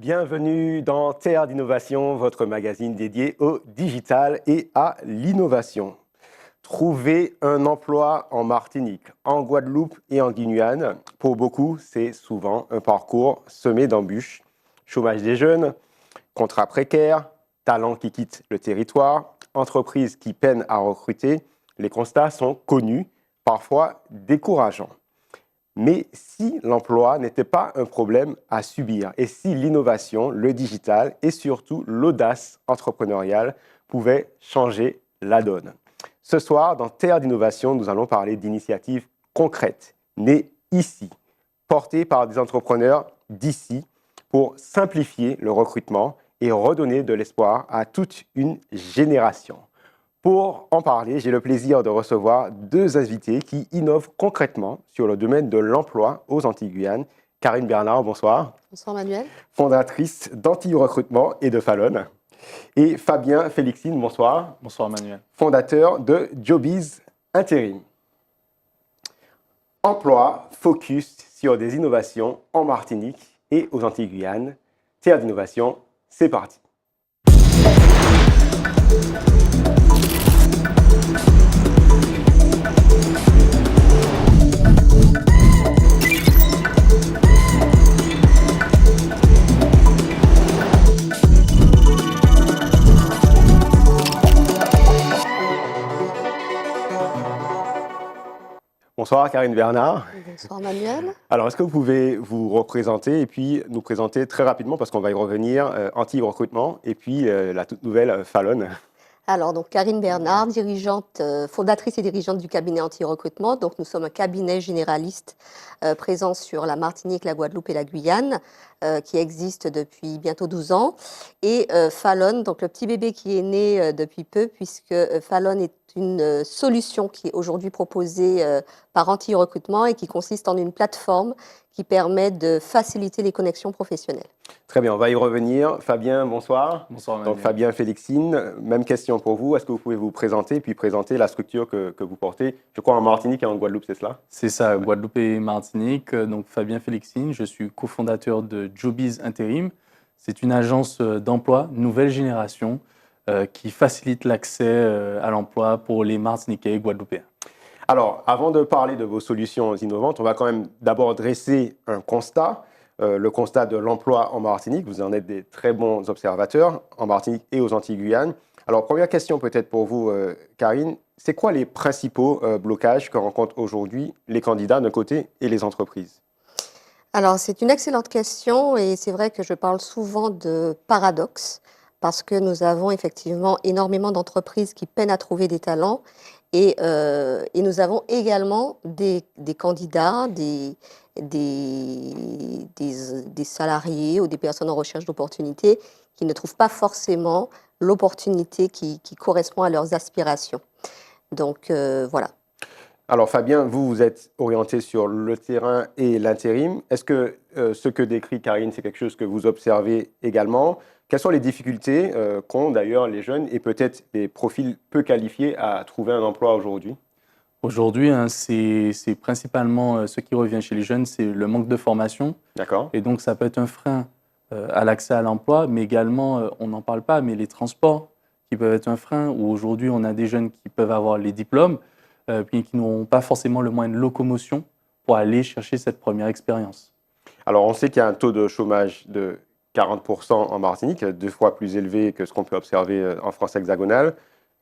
Bienvenue dans Terre d'innovation, votre magazine dédié au digital et à l'innovation. Trouver un emploi en Martinique, en Guadeloupe et en Guyane, pour beaucoup, c'est souvent un parcours semé d'embûches. Chômage des jeunes, contrats précaires, talents qui quittent le territoire, entreprises qui peinent à recruter, les constats sont connus, parfois décourageants. Mais si l'emploi n'était pas un problème à subir et si l'innovation, le digital et surtout l'audace entrepreneuriale pouvaient changer la donne. Ce soir, dans Terre d'innovation, nous allons parler d'initiatives concrètes, nées ici, portées par des entrepreneurs d'ici pour simplifier le recrutement et redonner de l'espoir à toute une génération. Pour en parler, j'ai le plaisir de recevoir deux invités qui innovent concrètement sur le domaine de l'emploi aux Antilles-Guyane. Karine Bernard, bonsoir. Bonsoir Manuel. Fondatrice d'Antilles-Recrutement et de Fallon. Et Fabien Félixine, bonsoir. Bonsoir Manuel. Fondateur de Jobiz Intérim. Emploi, focus sur des innovations en Martinique et aux Antilles-Guyane. Terre d'innovation, c'est parti. Bonsoir Karine Bernard. Bonsoir Manuel. Alors, est-ce que vous pouvez vous représenter et puis nous présenter très rapidement, parce qu'on va y revenir, Antilles-Recrutement et puis la toute nouvelle Fallon. Alors, donc Karine Bernard, dirigeante, fondatrice et dirigeante du cabinet Antilles-Recrutement. Donc, nous sommes un cabinet généraliste présent sur la Martinique, la Guadeloupe et la Guyane, qui existe depuis bientôt 12 ans. Et Fallon, donc le petit bébé qui est né depuis peu, puisque Fallon est une solution qui est aujourd'hui proposée par Antilles-Recrutement et qui consiste en une plateforme qui permet de faciliter les connexions professionnelles. Très bien, on va y revenir. Fabien, bonsoir. Bonsoir Manuel. Donc Fabien Félixine, même question pour vous. Est-ce que vous pouvez vous présenter puis présenter la structure que vous portez, je crois en Martinique et en Guadeloupe, c'est cela? C'est ça, Guadeloupe et Martinique. Donc Fabien Félixine, je suis cofondateur de Jobiz Intérim. C'est une agence d'emploi nouvelle génération qui facilite l'accès à l'emploi pour les Martiniquais et Guadeloupéens. Alors, avant de parler de vos solutions innovantes, on va quand même d'abord dresser un constat, le constat de l'emploi en Martinique. Vous en êtes des très bons observateurs en Martinique et aux Antilles-Guyane. Alors, première question peut-être pour vous, Karine, c'est quoi les principaux blocages que rencontrent aujourd'hui les candidats d'un côté et les entreprises? Alors, c'est une excellente question et c'est vrai que je parle souvent de paradoxe parce que nous avons effectivement énormément d'entreprises qui peinent à trouver des talents et nous avons également des candidats, des salariés ou des personnes en recherche d'opportunités qui ne trouvent pas forcément l'opportunité qui correspond à leurs aspirations. Donc, voilà. Alors Fabien, vous êtes orienté sur le terrain et l'intérim. Est-ce que ce que décrit Karine, c'est quelque chose que vous observez également? Quelles sont les difficultés qu'ont d'ailleurs les jeunes et peut-être les profils peu qualifiés à trouver un emploi aujourd'hui? Aujourd'hui, c'est principalement ce qui revient chez les jeunes, c'est le manque de formation. D'accord. Et donc ça peut être un frein à l'accès à l'emploi, mais également, on n'en parle pas, mais les transports qui peuvent être un frein, où aujourd'hui on a des jeunes qui peuvent avoir les diplômes, puis qui n'ont pas forcément le moyen de locomotion pour aller chercher cette première expérience. Alors on sait qu'il y a un taux de chômage de 40% en Martinique, 2 fois plus élevé que ce qu'on peut observer en France hexagonale.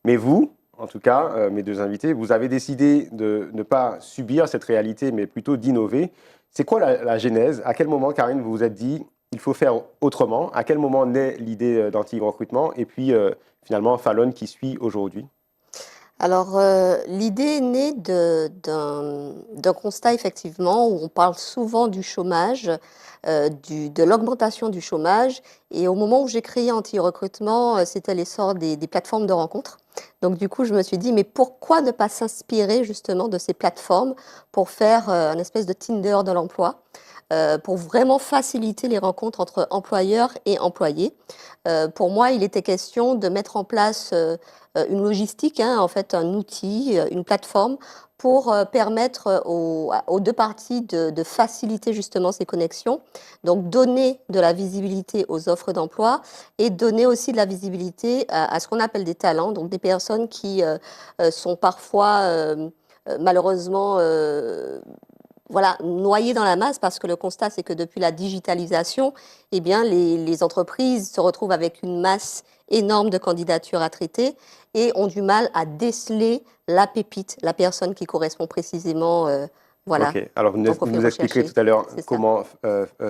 Mais vous, en tout cas, mes deux invités, vous avez décidé de ne pas subir cette réalité, mais plutôt d'innover. C'est quoi la genèse? À quel moment, Karine, vous vous êtes dit il faut faire autrement? À quel moment naît l'idée d'Antilles-Recrutement et puis finalement Fallon qui suit aujourd'hui? Alors, l'idée est née d'un constat, effectivement, où on parle souvent du chômage, de l'augmentation du chômage. Et au moment où j'ai créé Antilles-Recrutement, c'était l'essor des plateformes de rencontres. Donc, du coup, je me suis dit, mais pourquoi ne pas s'inspirer justement de ces plateformes pour faire un espèce de Tinder de l'emploi? pour vraiment faciliter les rencontres entre employeurs et employés. Pour moi, il était question de mettre en place une logistique, hein, en fait un outil, une plateforme pour permettre aux deux parties de faciliter justement ces connexions. Donc donner de la visibilité aux offres d'emploi et donner aussi de la visibilité à ce qu'on appelle des talents, donc des personnes qui sont parfois malheureusement voilà, noyées dans la masse, parce que le constat, c'est que depuis la digitalisation, eh bien, les entreprises se retrouvent avec une masse énorme de candidatures à traiter et ont du mal à déceler la pépite, la personne qui correspond précisément voilà, Ok, alors au vous profil nous expliquerez recherché. tout à l'heure C'est ça. comment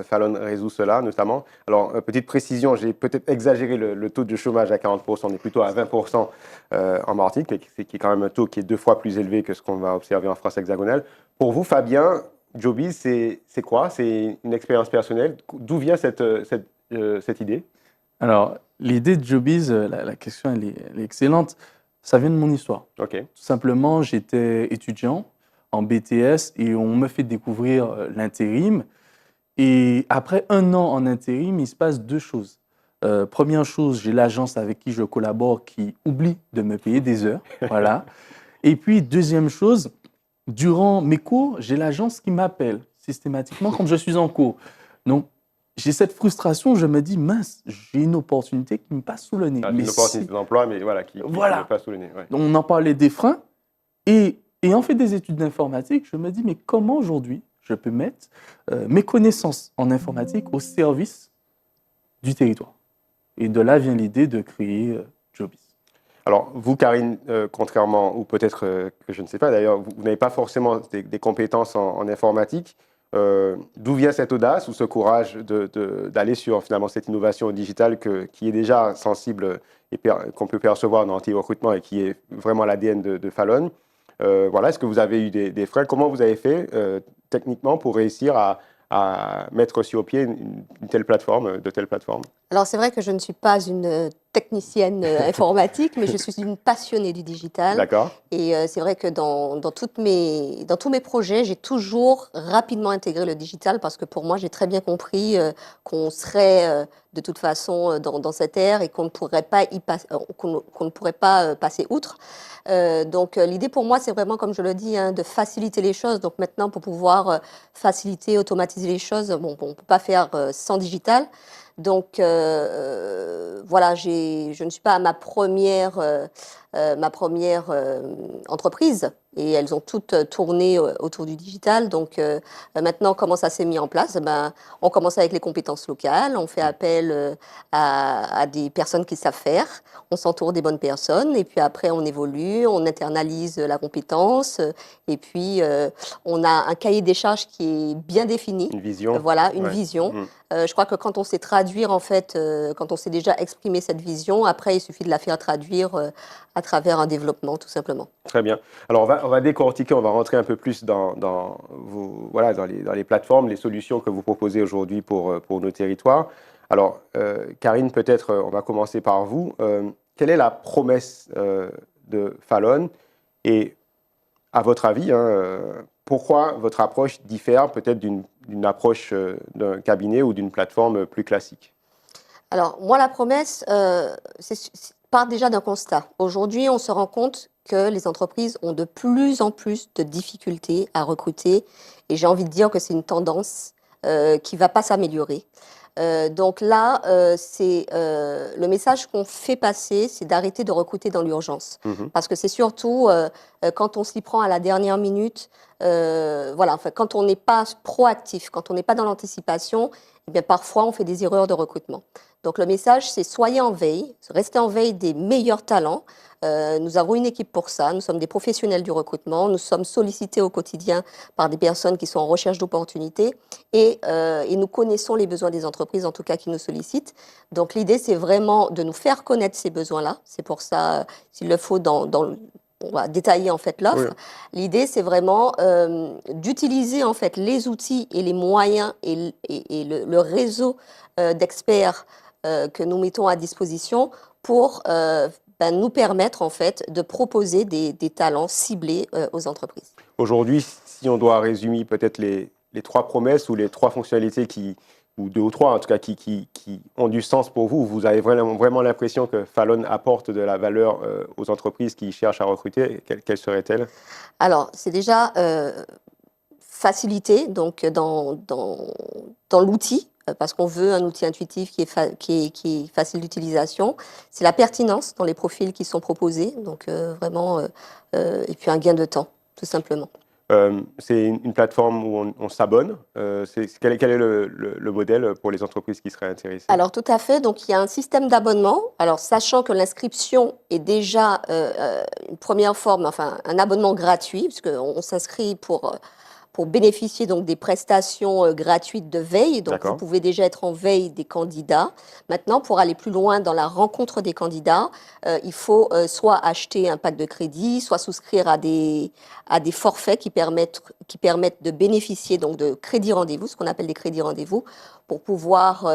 Fallon résout cela, notamment. Alors, petite précision, j'ai peut-être exagéré le taux de chômage à 40%, on est plutôt à 20% en Martinique, mais qui est quand même un taux qui est 2 fois plus élevé que ce qu'on va observer en France hexagonale. Pour vous, Fabien, Jobiz, c'est quoi? C'est une expérience personnelle? D'où vient cette idée? Alors, l'idée de Jobiz, la question, elle est excellente. Ça vient de mon histoire. Ok, Tout simplement, j'étais étudiant en BTS et on me fait découvrir l'intérim. Et après 1 an en intérim, il se passe 2 choses. Première chose, j'ai l'agence avec qui je collabore qui oublie de me payer des heures. Voilà. Et puis, deuxième chose, durant mes cours, j'ai l'agence qui m'appelle systématiquement quand je suis en cours. Donc, j'ai cette frustration, je me dis, mince, j'ai une opportunité qui me passe sous le nez. c'est Mais une opportunité d'emploi, mais voilà, qui Voilà. ne passe sous le nez. Ouais. on en parlait des freins. Et ayant fait des études d'informatique, je me dis, mais comment aujourd'hui je peux mettre mes connaissances en informatique au service du territoire? Et de là vient l'idée de créer Jobiz. Alors, vous, Karine, contrairement, ou peut-être que je ne sais pas d'ailleurs, vous n'avez pas forcément des compétences en informatique. D'où vient cette audace ou ce courage d'aller sur finalement cette innovation digitale qui est déjà sensible et qu'on peut percevoir dans l'anti-recrutement et qui est vraiment l'ADN de Fallon? Voilà, est-ce que vous avez eu des freins? Comment vous avez fait techniquement pour réussir à mettre sur pied une telle plateforme, de telles plateformes? Alors c'est vrai que je ne suis pas une technicienne informatique, mais je suis une passionnée du digital. D'accord. Et c'est vrai que dans tous mes projets, j'ai toujours rapidement intégré le digital, parce que pour moi, j'ai très bien compris qu'on serait de toute façon dans cette ère et qu'on ne pourrait pas, qu'on ne pourrait pas passer outre. Donc l'idée pour moi, c'est vraiment, comme je le dis, hein, de faciliter les choses. Donc maintenant, pour pouvoir faciliter, automatiser les choses, bon, on ne peut pas faire sans digital. Donc voilà, je ne suis pas à ma première entreprise, et elles ont toutes tourné autour du digital. Donc maintenant, comment ça s'est mis en place? On commence avec les compétences locales, on fait appel à des personnes qui savent faire, on s'entoure des bonnes personnes, et puis après on évolue, on internalise la compétence, et puis on a un cahier des charges qui est bien défini. Une vision. Voilà, une Ouais. vision. Mhm. Je crois que quand on sait traduire, en fait, quand on sait déjà exprimer cette vision, après, il suffit de la faire traduire à travers un développement, tout simplement. Très bien. Alors, on va décortiquer, on va rentrer un peu plus dans les plateformes, les solutions que vous proposez aujourd'hui pour nos territoires. Alors, Karine, peut-être, on va commencer par vous. Quelle est la promesse de Fallon? Et à votre avis, pourquoi votre approche diffère peut-être d'une approche d'un cabinet ou d'une plateforme plus classique? Alors, moi, la promesse part déjà d'un constat. Aujourd'hui, on se rend compte que les entreprises ont de plus en plus de difficultés à recruter, et j'ai envie de dire que c'est une tendance qui ne va pas s'améliorer. Donc là, le message qu'on fait passer, c'est d'arrêter de recruter dans l'urgence. Mhm. Parce que c'est surtout quand on s'y prend à la dernière minute, voilà, enfin, quand on n'est pas proactif, quand on n'est pas dans l'anticipation, eh bien, parfois on fait des erreurs de recrutement. Donc le message, c'est soyez en veille, restez en veille des meilleurs talents. Nous avons une équipe pour ça, nous sommes des professionnels du recrutement, nous sommes sollicités au quotidien par des personnes qui sont en recherche d'opportunités, et nous connaissons les besoins des entreprises, en tout cas qui nous sollicitent. Donc l'idée, c'est vraiment de nous faire connaître ces besoins-là. C'est pour ça, s'il le faut, on va détailler en fait l'offre. Oui. L'idée, c'est vraiment d'utiliser en fait les outils et les moyens et le réseau d'experts que nous mettons à disposition pour nous permettre en fait de proposer des talents ciblés aux entreprises. Aujourd'hui, si on doit résumer peut-être les 3 promesses ou les 3 fonctionnalités ou 2 ou 3 en tout cas, qui ont du sens pour vous? Vous avez vraiment l'impression que Falon apporte de la valeur aux entreprises qui cherchent à recruter? Quelle serait-elle? Alors, c'est déjà facilité donc, dans l'outil, parce qu'on veut un outil intuitif qui est facile d'utilisation. C'est la pertinence dans les profils qui sont proposés, donc vraiment, et puis un gain de temps, tout simplement. C'est une plateforme où on s'abonne. Quel est le modèle pour les entreprises qui seraient intéressées? Alors, tout à fait. Donc, il y a un système d'abonnement. Alors, sachant que l'inscription est déjà une première forme, enfin, un abonnement gratuit, puisqu'on s'inscrit pour bénéficier donc des prestations gratuites de veille. Donc, vous pouvez déjà être en veille des candidats. Maintenant, pour aller plus loin dans la rencontre des candidats, il faut soit acheter un pack de crédit, soit souscrire à des forfaits qui permettent de bénéficier donc de crédits rendez-vous, ce qu'on appelle des crédits rendez-vous, pour pouvoir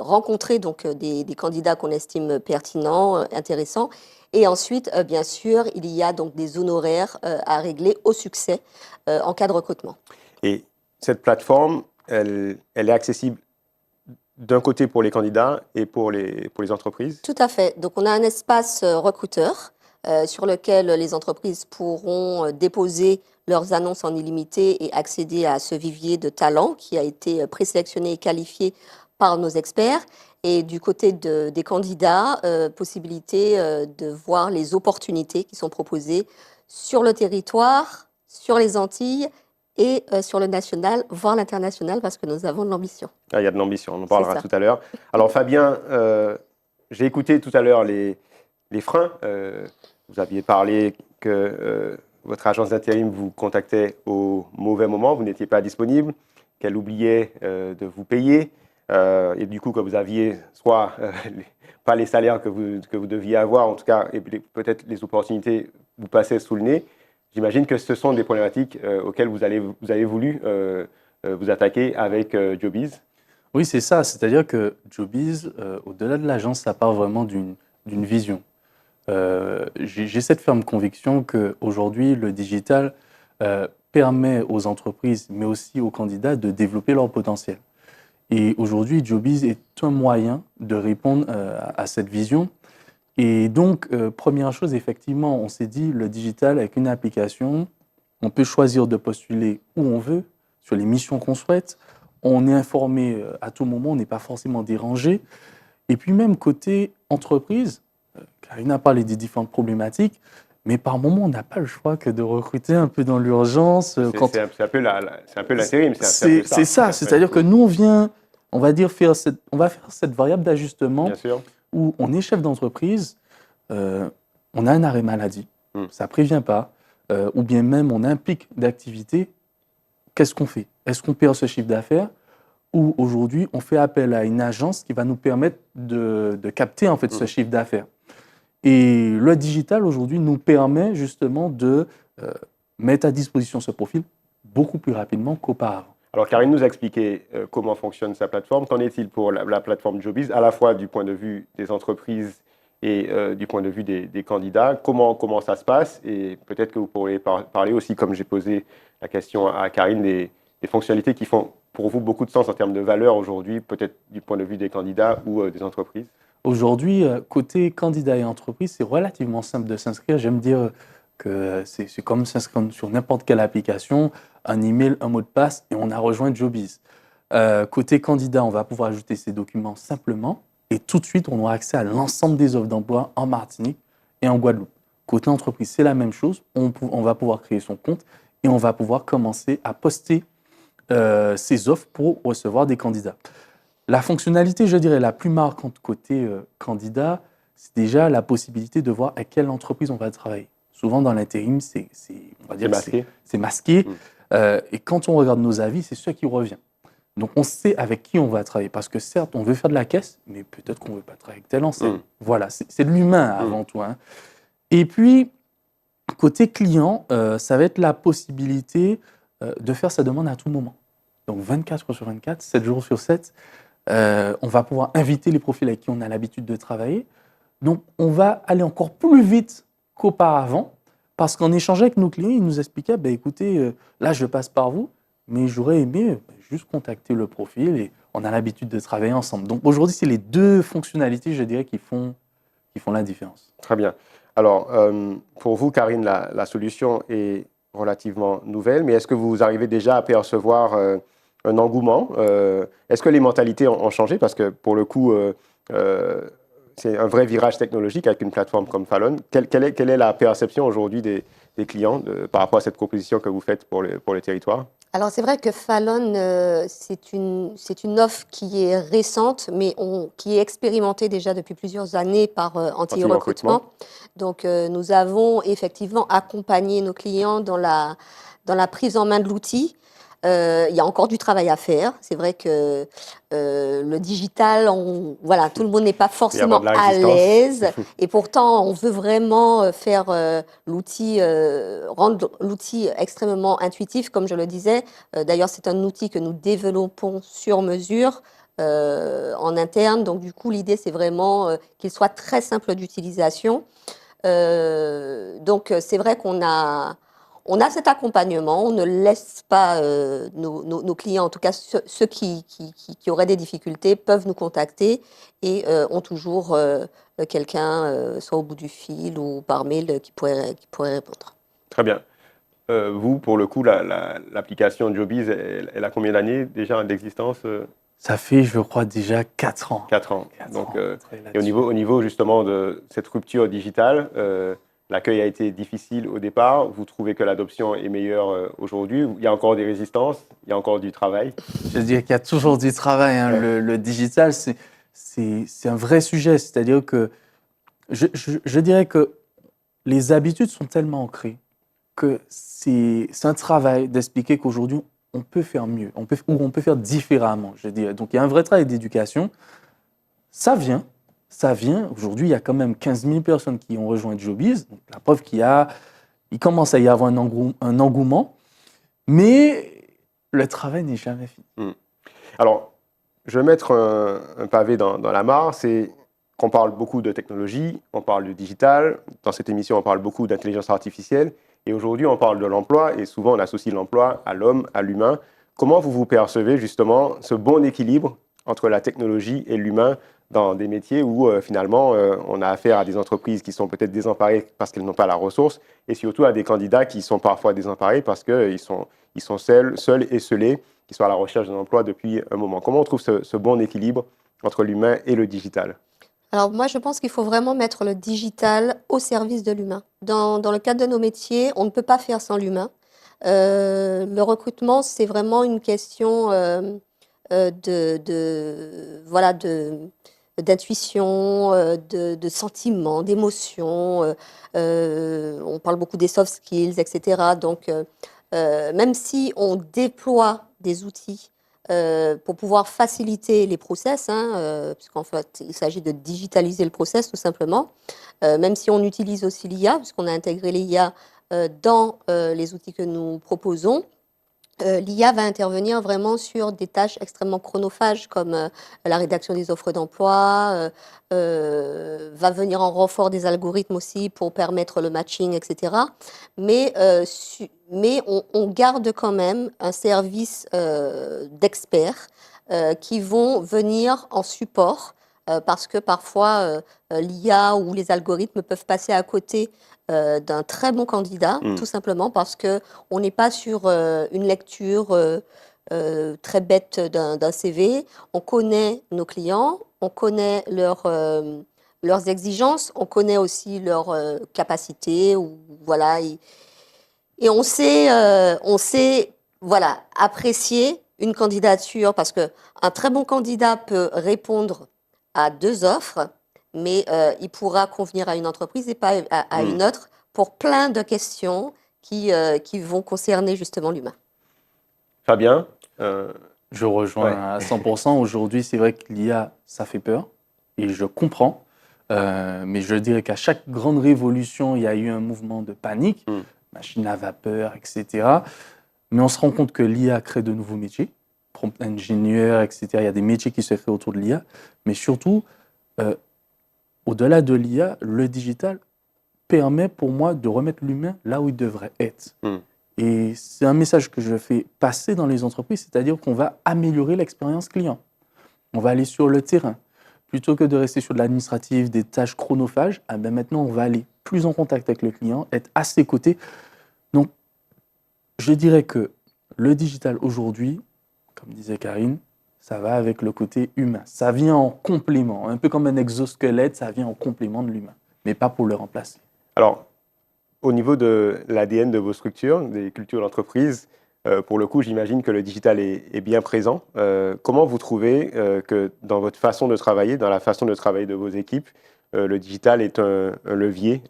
rencontrer donc des candidats qu'on estime pertinents, intéressants. Et ensuite, bien sûr, il y a donc des honoraires à régler au succès en cas de recrutement. Et cette plateforme, elle est accessible d'un côté pour les candidats et pour les entreprises? Tout à fait. Donc, on a un espace recruteur sur lequel les entreprises pourront déposer leurs annonces en illimité et accéder à ce vivier de talents qui a été présélectionné et qualifié par nos experts. Et du côté des candidats, possibilité de voir les opportunités qui sont proposées sur le territoire, sur les Antilles et sur le national, voire l'international, parce que nous avons de l'ambition. Ah, il y a de l'ambition, on en parlera tout à l'heure. Alors Fabien, j'ai écouté tout à l'heure les freins. Vous aviez parlé que votre agence d'intérim vous contactait au mauvais moment, vous n'étiez pas disponible, qu'elle oubliait de vous payer. Et du coup, que vous aviez soit pas les salaires que vous deviez avoir, en tout cas, et peut-être les opportunités vous passaient sous le nez. J'imagine que ce sont des problématiques auxquelles vous avez voulu vous attaquer avec Jobiz. Oui, c'est ça. C'est-à-dire que Jobiz, au-delà de l'agence, ça part vraiment d'une vision. J'ai cette ferme conviction qu'aujourd'hui, le digital permet aux entreprises, mais aussi aux candidats, de développer leur potentiel. Et aujourd'hui, Jobiz est un moyen de répondre à cette vision. Et donc, première chose, effectivement, on s'est dit, le digital, avec une application, on peut choisir de postuler où on veut, sur les missions qu'on souhaite. On est informé à tout moment, on n'est pas forcément dérangé. Et puis même côté entreprise, Karine a parlé des différentes problématiques, mais par moment, on n'a pas le choix que de recruter un peu dans l'urgence. C'est un peu l'intérim. C'est ça, c'est-à-dire que nous, on va faire cette variable d'ajustement où on est chef d'entreprise, on a un arrêt maladie, ça ne prévient pas, ou bien même on a un pic d'activité. Qu'est-ce qu'on fait? Est-ce qu'on perd ce chiffre d'affaires ou aujourd'hui on fait appel à une agence qui va nous permettre de capter en fait ce chiffre d'affaires? Et le digital aujourd'hui nous permet justement de mettre à disposition ce profil beaucoup plus rapidement qu'auparavant. Alors Karine nous a expliqué comment fonctionne sa plateforme. Qu'en est-il pour la plateforme Jobiz, à la fois du point de vue des entreprises et du point de vue des candidats? Comment ça se passe? Et peut-être que vous pourriez parler aussi, comme j'ai posé la question à Karine, des fonctionnalités qui font pour vous beaucoup de sens en termes de valeur aujourd'hui, peut-être du point de vue des candidats ou des entreprises. Aujourd'hui, côté candidat et entreprise, c'est relativement simple de s'inscrire. J'aime dire que c'est comme s'inscrire sur n'importe quelle application, un email, un mot de passe, et on a rejoint Jobiz. Côté candidat, on va pouvoir ajouter ces documents simplement, et tout de suite, on aura accès à l'ensemble des offres d'emploi en Martinique et en Guadeloupe. Côté entreprise, c'est la même chose. On va pouvoir créer son compte et on va pouvoir commencer à poster ces offres pour recevoir des candidats. La fonctionnalité, je dirais, la plus marquante côté candidat, c'est déjà la possibilité de voir à quelle entreprise on va travailler. Souvent, dans l'intérim, c'est masqué. Et quand on regarde nos avis, c'est ce qui revient. Donc, on sait avec qui on va travailler. Parce que certes, on veut faire de la caisse, mais peut-être qu'on ne veut pas travailler avec telle enseigne. Voilà, c'est de l'humain avant tout. Hein. Et puis, côté client, ça va être la possibilité de faire sa demande à tout moment. Donc, 24 heures sur 24, 7 jours sur 7, on va pouvoir inviter les profils avec qui on a l'habitude de travailler. Donc, on va aller encore plus vite qu'auparavant, parce qu'en échangeant avec nos clients, ils nous expliquaient, écoutez, là, je passe par vous, mais j'aurais aimé juste contacter le profil et on a l'habitude de travailler ensemble. Donc aujourd'hui, c'est les deux fonctionnalités, je dirais, qui font la différence. Très bien. Alors, pour vous, Karine, la solution est relativement nouvelle, mais est-ce que vous arrivez déjà à percevoir un engouement? Est-ce que les mentalités ont changé? Parce que pour le coup, c'est un vrai virage technologique avec une plateforme comme Fallon. Quelle est la perception aujourd'hui des clients par rapport à cette proposition que vous faites pour les territoires? Alors c'est vrai que Fallon, c'est une offre qui est récente, mais qui est expérimentée déjà depuis plusieurs années par Anti-Recrutement. Donc nous avons effectivement accompagné nos clients dans la prise en main de l'outil. Il y a encore du travail à faire. C'est vrai que le digital, voilà, tout le monde n'est pas forcément à l'aise. Et pourtant, on veut vraiment faire rendre l'outil extrêmement intuitif, comme je le disais. D'ailleurs, c'est un outil que nous développons sur mesure en interne. Donc, du coup, l'idée, c'est vraiment qu'il soit très simple d'utilisation. Donc, c'est vrai qu'on a cet accompagnement, on ne laisse pas nos clients, en tout cas ceux qui auraient des difficultés, peuvent nous contacter et ont toujours quelqu'un, soit au bout du fil ou par mail, qui pourrait répondre. Très bien. Vous, pour le coup, l'application Jobiz, elle a combien d'années déjà d'existence? Ça fait, je crois, déjà 4 ans. 4 ans. Donc, et au niveau justement de cette rupture digitale, l'accueil a été difficile au départ. Vous trouvez que l'adoption est meilleure aujourd'hui? Il y a encore des résistances? Il y a encore du travail? Je dirais qu'il y a toujours du travail. Hein. Ouais. Le digital, c'est un vrai sujet. C'est-à-dire que je dirais que les habitudes sont tellement ancrées que c'est un travail d'expliquer qu'aujourd'hui, on peut faire mieux, on peut faire différemment, je dirais. Donc, il y a un vrai travail d'éducation. Ça vient. Aujourd'hui, il y a quand même 15 000 personnes qui ont rejoint Jobiz. Donc, la preuve qu'il commence à y avoir un engouement, mais le travail n'est jamais fini. Alors, je vais mettre un pavé dans la mare. C'est qu'on parle beaucoup de technologie, on parle du digital. Dans cette émission, on parle beaucoup d'intelligence artificielle. Et aujourd'hui, on parle de l'emploi et souvent, on associe l'emploi à l'homme, à l'humain. Comment vous percevez justement ce bon équilibre entre la technologie et l'humain dans des métiers où finalement on a affaire à des entreprises qui sont peut-être désemparées parce qu'elles n'ont pas la ressource et surtout à des candidats qui sont parfois désemparés parce qu'ils sont seuls et scellés, qui sont à la recherche d'un emploi depuis un moment. Comment on trouve ce bon équilibre entre l'humain et le digital? Alors moi, je pense qu'il faut vraiment mettre le digital au service de l'humain. Dans le cadre de nos métiers, on ne peut pas faire sans l'humain. Le recrutement, c'est vraiment une question d'intuition, de sentiments, d'émotions. On parle beaucoup des soft skills, etc. Donc, même si on déploie des outils pour pouvoir faciliter les process, puisqu'en fait, il s'agit de digitaliser le process tout simplement, même si on utilise aussi l'IA, puisqu'on a intégré l'IA dans les outils que nous proposons. L'IA va intervenir vraiment sur des tâches extrêmement chronophages comme la rédaction des offres d'emploi, va venir en renfort des algorithmes aussi pour permettre le matching, etc. Mais on garde quand même un service d'experts qui vont venir en support parce que parfois l'IA ou les algorithmes peuvent passer à côté d'un très bon candidat, tout simplement parce qu'on n'est pas sur une lecture très bête d'un CV. On connaît nos clients, on connaît leurs exigences, on connaît aussi leurs capacités, voilà, et on sait voilà, apprécier une candidature parce qu'un très bon candidat peut répondre à 2 offres, mais il pourra convenir à une entreprise et pas à une autre pour plein de questions qui vont concerner justement l'humain. Fabien Je rejoins à 100%. Aujourd'hui, c'est vrai que l'IA, ça fait peur et je comprends. Mais je dirais qu'à chaque grande révolution, il y a eu un mouvement de panique, machine à vapeur, etc. Mais on se rend compte que l'IA crée de nouveaux métiers, prompt ingénieur, etc. Il y a des métiers qui se créent autour de l'IA. Mais surtout, au-delà de l'IA, le digital permet pour moi de remettre l'humain là où il devrait être. Et c'est un message que je fais passer dans les entreprises, c'est-à-dire qu'on va améliorer l'expérience client. On va aller sur le terrain. Plutôt que de rester sur de l'administratif, des tâches chronophages, maintenant, on va aller plus en contact avec le client, être à ses côtés. Donc, je dirais que le digital aujourd'hui, comme disait Karine, ça va avec le côté humain. Ça vient en complément, un peu comme un exosquelette, ça vient en complément de l'humain, mais pas pour le remplacer. Alors, au niveau de l'ADN de vos structures, des cultures d'entreprise, pour le coup, j'imagine que le digital est bien présent. Comment vous trouvez que dans votre façon de travailler, dans la façon de travailler de vos équipes, le digital est un levier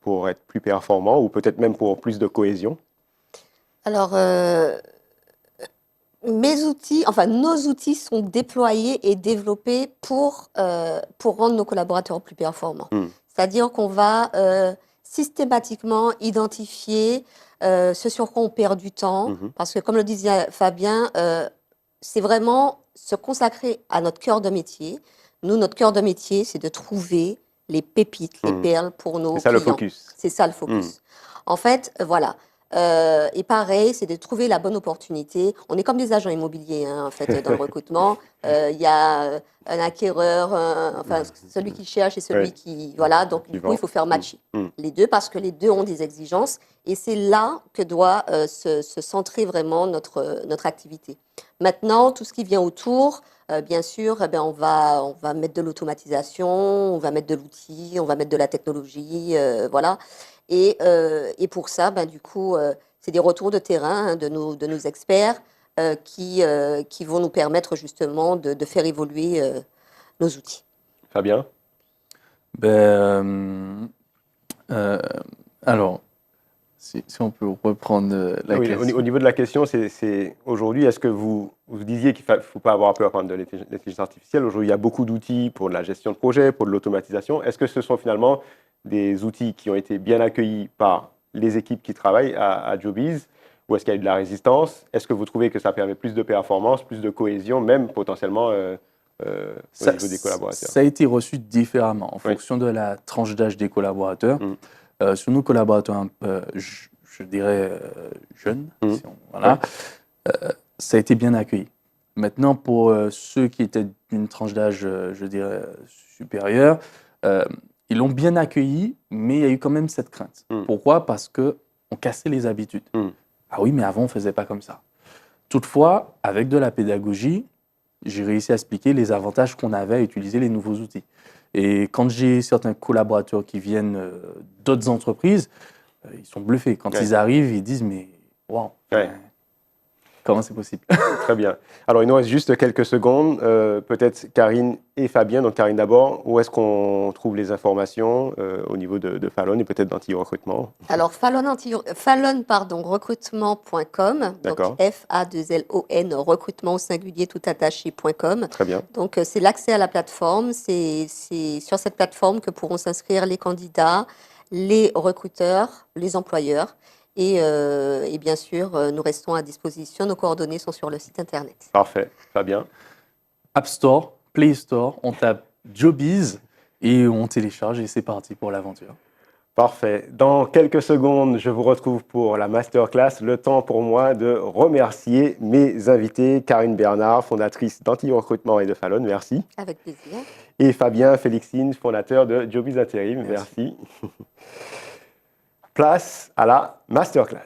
pour être plus performant ou peut-être même pour plus de cohésion? Alors, nos outils sont déployés et développés pour rendre nos collaborateurs plus performants. C'est-à-dire qu'on va systématiquement identifier ce sur quoi on perd du temps, parce que comme le disait Fabien, c'est vraiment se consacrer à notre cœur de métier. Nous, notre cœur de métier, c'est de trouver les pépites, les perles pour nos clients. C'est ça le focus. C'est ça le focus. En fait, voilà. Et pareil, c'est de trouver la bonne opportunité. On est comme des agents immobiliers, en fait, dans le recrutement. Il y a un acquéreur, celui qui cherche et celui qui... Voilà, donc du coup, il faut faire matcher les deux parce que les deux ont des exigences. Et c'est là que doit se centrer vraiment notre activité. Maintenant, tout ce qui vient autour, bien sûr, on va mettre de l'automatisation, on va mettre de l'outil, on va mettre de la technologie, voilà. Et pour ça, du coup, c'est des retours de terrain de nos experts qui vont nous permettre justement de faire évoluer nos outils. Fabien? Alors, si on peut reprendre la question. Au niveau de la question, c'est aujourd'hui, est-ce que vous disiez qu'il ne faut pas avoir peur de l'intelligence artificielle? Aujourd'hui, il y a beaucoup d'outils pour de la gestion de projet, pour de l'automatisation. Est-ce que ce sont finalement des outils qui ont été bien accueillis par les équipes qui travaillent à Jobiz, ou est-ce qu'il y a eu de la résistance? Est-ce que vous trouvez que ça permet plus de performance, plus de cohésion, même potentiellement au niveau des collaborateurs? Ça a été reçu différemment en fonction de la tranche d'âge des collaborateurs. Sur nos collaborateurs un peu, je dirais, jeunes, ça a été bien accueilli. Maintenant, pour ceux qui étaient d'une tranche d'âge, je dirais, supérieure, ils l'ont bien accueilli, mais il y a eu quand même cette crainte. Pourquoi? Parce qu'on cassait les habitudes. Ah oui, mais avant, on ne faisait pas comme ça. Toutefois, avec de la pédagogie, j'ai réussi à expliquer les avantages qu'on avait à utiliser les nouveaux outils. Et quand j'ai certains collaborateurs qui viennent d'autres entreprises, ils sont bluffés. Quand ils arrivent, ils disent « mais waouh, comment c'est possible ?» Très bien. Alors, il nous reste juste quelques secondes. Peut-être Karine et Fabien. Donc, Karine d'abord, où est-ce qu'on trouve les informations au niveau de Fallon et peut-être d'Antillon Recrutement? Alors, recrutement.com. Donc, F-A-2-L-O-N, recrutement au singulier tout attaché.com. Très bien. Donc, c'est l'accès à la plateforme. C'est sur cette plateforme que pourront s'inscrire les candidats, les recruteurs, les employeurs. Et bien sûr, nous restons à disposition. Nos coordonnées sont sur le site internet. Parfait. Fabien? App Store, Play Store, on tape Jobiz et on télécharge et c'est parti pour l'aventure. Parfait. Dans quelques secondes, je vous retrouve pour la masterclass. Le temps pour moi de remercier mes invités. Karine Bernard, fondatrice d'Antillon Recrutement et de Fallon, merci. Avec plaisir. Et Fabien Félixine, fondateur de Jobiz Intérim, merci. Place à la masterclass.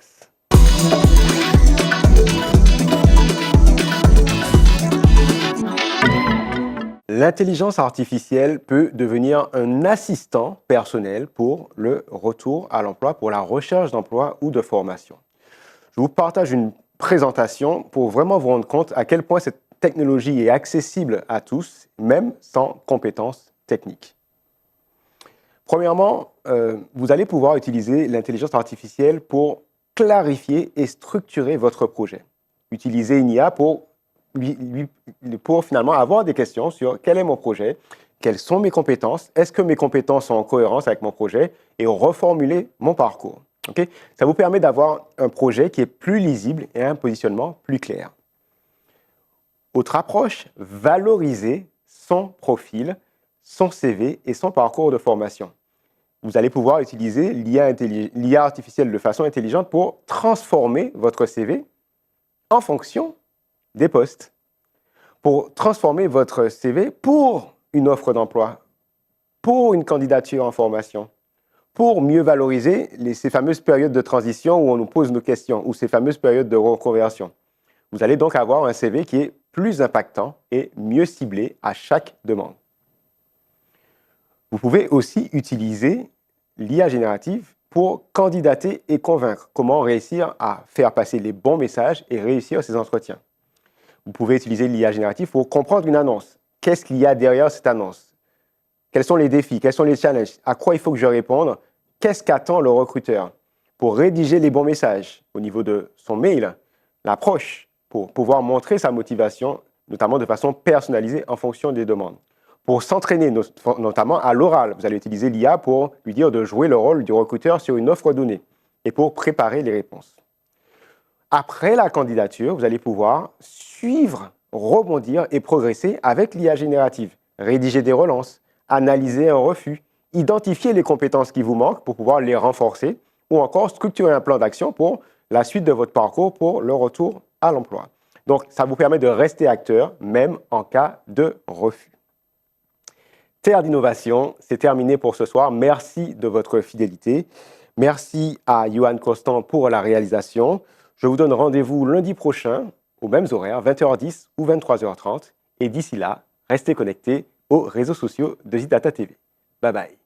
L'intelligence artificielle peut devenir un assistant personnel pour le retour à l'emploi, pour la recherche d'emploi ou de formation. Je vous partage une présentation pour vraiment vous rendre compte à quel point cette technologie est accessible à tous, même sans compétences techniques. Premièrement, vous allez pouvoir utiliser l'intelligence artificielle pour clarifier et structurer votre projet. Utilisez une IA pour finalement avoir des questions sur quel est mon projet, quelles sont mes compétences, est-ce que mes compétences sont en cohérence avec mon projet et reformuler mon parcours. Okay? Ça vous permet d'avoir un projet qui est plus lisible et un positionnement plus clair. Autre approche, valoriser son profil, son CV et son parcours de formation. vous allez pouvoir utiliser l'IA artificielle de façon intelligente pour transformer votre CV en fonction des postes, pour transformer votre CV pour une offre d'emploi, pour une candidature en formation, pour mieux valoriser ces fameuses périodes de transition où on nous pose nos questions, ou ces fameuses périodes de reconversion. Vous allez donc avoir un CV qui est plus impactant et mieux ciblé à chaque demande. Vous pouvez aussi utiliser l'IA générative pour candidater et convaincre. Comment réussir à faire passer les bons messages et réussir ces entretiens. Vous pouvez utiliser l'IA générative pour comprendre une annonce. Qu'est-ce qu'il y a derrière cette annonce? Quels sont les défis? Quels sont les challenges? À quoi il faut que je réponde? Qu'est-ce qu'attend le recruteur? Pour rédiger les bons messages au niveau de son mail, l'approche, pour pouvoir montrer sa motivation, notamment de façon personnalisée en fonction des demandes. Pour s'entraîner, notamment à l'oral, vous allez utiliser l'IA pour lui dire de jouer le rôle du recruteur sur une offre donnée et pour préparer les réponses. Après la candidature, vous allez pouvoir suivre, rebondir et progresser avec l'IA générative, rédiger des relances, analyser un refus, identifier les compétences qui vous manquent pour pouvoir les renforcer ou encore structurer un plan d'action pour la suite de votre parcours pour le retour à l'emploi. Donc, ça vous permet de rester acteur, même en cas de refus. Terre d'innovation, c'est terminé pour ce soir. Merci de votre fidélité. Merci à Yohan Constant pour la réalisation. Je vous donne rendez-vous lundi prochain, aux mêmes horaires, 20h10 ou 23h30. Et d'ici là, restez connectés aux réseaux sociaux de Zidata TV. Bye bye.